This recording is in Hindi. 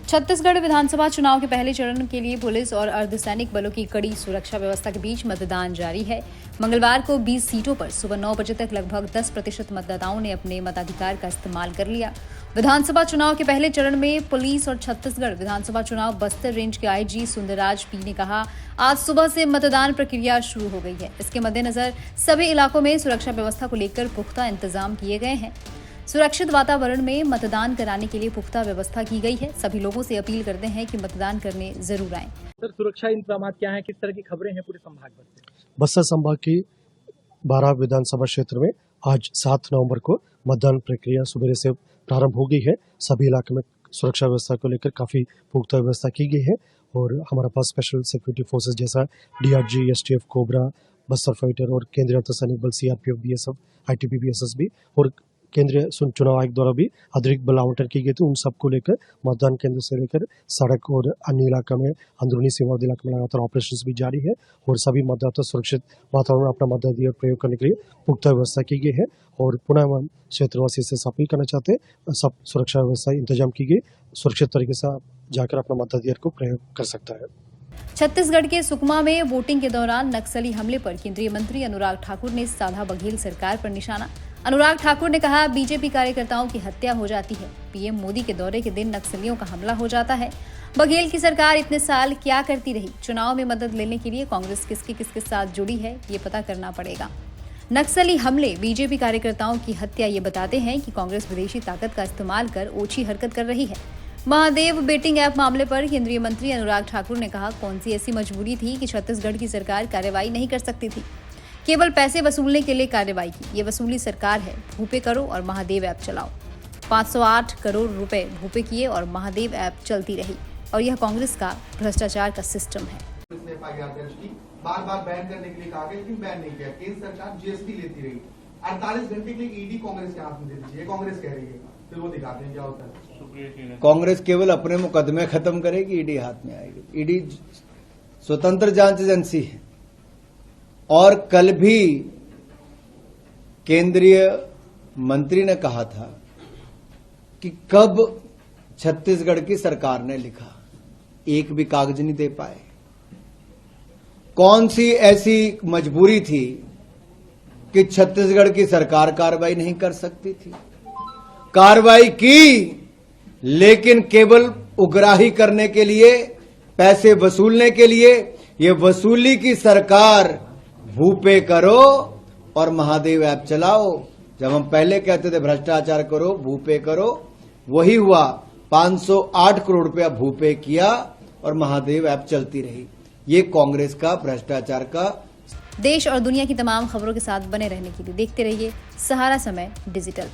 छत्तीसगढ़ विधानसभा चुनाव के पहले चरण के लिए पुलिस और अर्धसैनिक बलों की कड़ी सुरक्षा व्यवस्था के बीच मतदान जारी है। मंगलवार को 20 सीटों पर सुबह 9 बजे तक लगभग 10% मतदाताओं ने अपने मताधिकार का इस्तेमाल कर लिया। विधानसभा चुनाव के पहले चरण में पुलिस और छत्तीसगढ़ विधानसभा चुनाव बस्तर रेंज के आईजी सुंदरराज पी ने कहा, आज सुबह से मतदान प्रक्रिया शुरू हो गई है। इसके मद्देनजर सभी इलाकों में सुरक्षा व्यवस्था को लेकर पुख्ता इंतजाम किए गए हैं। सुरक्षित वातावरण में मतदान कराने के लिए पुख्ता व्यवस्था की गई है। सभी लोगों से अपील करते हैं कि मतदान करने जरूर आएं। सर, सुरक्षा इंतजाम क्या है, किस तरह की खबरें हैं पूरे संभाग भर से? बस्तर संभाग की 12 विधानसभा क्षेत्र में आज 7 नवंबर को मतदान प्रक्रिया सुबह से प्रारंभ हो गई है। सभी इलाके में सुरक्षा व्यवस्था को लेकर काफी पुख्ता व्यवस्था की गई है और हमारे पास स्पेशल सिक्योरिटी फोर्सेस जैसा DRG, STF, cobra, Bastar fighter और केंद्रीय अर्धसैनिक बल सीआरपीएफ, बीएसएफ, आईटीबीपी, एसएसबी और केंद्रीय चुनाव आयोग द्वारा भी अतिरिक्त बल आवंटन की गई थी। उन सबको लेकर मतदान केंद्र से लेकर सड़क और अन्य इलाका में, अंदरूनी सीमावर्ती इलाके में लगातार ऑपरेशंस भी जारी है और सभी मतदाता सुरक्षित वातावरण में अपना मताधिकार प्रयोग करने के लिए पुख्ता व्यवस्था की गई है। और पुनः हम क्षेत्रवासी से अपील करना चाहते हैं, सब सुरक्षा व्यवस्था इंतजाम की गई, सुरक्षित तरीके से जाकर अपना मताधिकार को प्रयोग कर सकता है। छत्तीसगढ़ के सुकमा में वोटिंग के दौरान नक्सली हमले पर केंद्रीय मंत्री अनुराग ठाकुर ने साधा बघेल सरकार पर निशाना। अनुराग ठाकुर ने कहा, बीजेपी कार्यकर्ताओं की हत्या हो जाती है, पीएम मोदी के दौरे के दिन नक्सलियों का हमला हो जाता है। बघेल की सरकार इतने साल क्या करती रही? चुनाव में मदद लेने के लिए कांग्रेस किसके साथ जुड़ी है, ये पता करना पड़ेगा। नक्सली हमले, बीजेपी कार्यकर्ताओं की हत्या ये बताते हैं कि कांग्रेस विदेशी ताकत का इस्तेमाल कर ओछी हरकत कर रही है। महादेव बेटिंग ऐप मामले पर केंद्रीय मंत्री अनुराग ठाकुर ने कहा, कौन सी ऐसी मजबूरी थी कि छत्तीसगढ़ की सरकार कार्रवाई नहीं कर सकती थी? केवल पैसे वसूलने के लिए कार्रवाई की। ये वसूली सरकार है, भूपे करो और महादेव ऐप चलाओ। 508 करोड़ रुपए भूपे किए और महादेव ऐप चलती रही और यह कांग्रेस का भ्रष्टाचार का सिस्टम है। बार बैन करने के लिए कहा गया, लेकिन बैन नहीं किया। केंद्र सरकार जीएसटी लेती रही। 48 घंटे के लिए ईडी कांग्रेस के हाथ में दे दीजिए, कांग्रेस कह रही है। फिर वो दिखाते हैं क्या होता है। कांग्रेस केवल अपने मुकदमे खत्म करेगी, ईडी हाथ में आएगी। ईडी स्वतंत्र जांच एजेंसी है और कल भी केंद्रीय मंत्री ने कहा था कि कब छत्तीसगढ़ की सरकार ने लिखा, एक भी कागज नहीं दे पाए। कौन सी ऐसी मजबूरी थी कि छत्तीसगढ़ की सरकार कार्रवाई नहीं कर सकती थी? कार्रवाई की, लेकिन केवल उगराही करने के लिए, पैसे वसूलने के लिए। ये वसूली की सरकार भूपे करो और महादेव ऐप चलाओ। जब हम पहले कहते थे भ्रष्टाचार करो, भूपे करो, वही हुआ। 508 करोड़ रुपया भूपे किया और महादेव ऐप चलती रही। ये कांग्रेस का भ्रष्टाचार का। देश और दुनिया की तमाम खबरों के साथ बने रहने के लिए देखते रहिए सहारा समय डिजिटल।